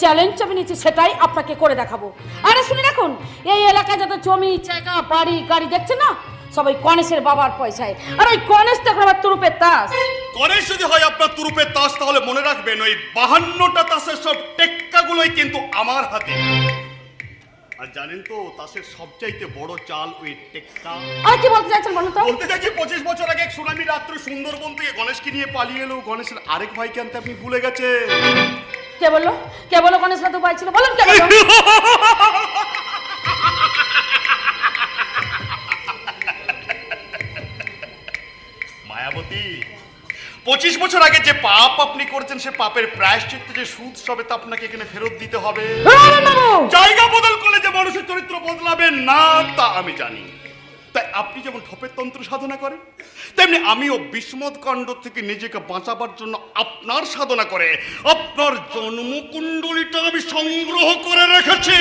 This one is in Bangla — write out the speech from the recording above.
চ্যালেঞ্জ আমি নিচ্ছি, সেটাই আপনাকে করে দেখাবো। আরে শুনে রাখুন, এই এলাকায় যত জমি জায়গা বাড়ি গাড়ি দেখছে না, সবাই গণেশের বাবার পয়সায়। আর ওই গণেশ তো এখন আবার তুরুপের তাস। গণেশ যদি হয় আপনার তুরুপের তাস, তাহলে মনে রাখবেন ওই 52টা তাসের সব টেক্কাগুলোই কিন্তু আমার হাতে। আর জানেন তো তাসের সবচাইতে বড় চাল ওই টেক্কা। আর কি বলতে চাইছেন বলুন তো? বলতে চাইছি 25 বছর আগে এক সুনামি রাত্রে সুন্দরবন থেকে গণেশকে নিয়ে পালিয়ে এলো গণেশের আরেক ভাইকে আনতে আপনি ভুলে গেছেন। কে বললো? কে বললো গণেশ দাদু ভাই ছিল? বলুন কে বললো? মায়াবতী, 25 বছর আগে যে পাপ আপনি করেছেন সে পাপের প্রায়শ্চিত্তে যে সুদ সবে তা আপনাকে এখানে ফেরত দিতে হবে। জায়গা বদল করলে যে মানুষের চরিত্র বদলাবে না তা আমি জানি। তাই আপনি যেমন ঠপের তন্ত্র সাধনা করেন, তেমনি আমিও বিস্মদ কাণ্ড থেকে নিজেকে বাঁচাবার জন্য আপনার সাধনা করে আপনার জন্মকুণ্ডলীটা আমি সংগ্রহ করে রেখেছি।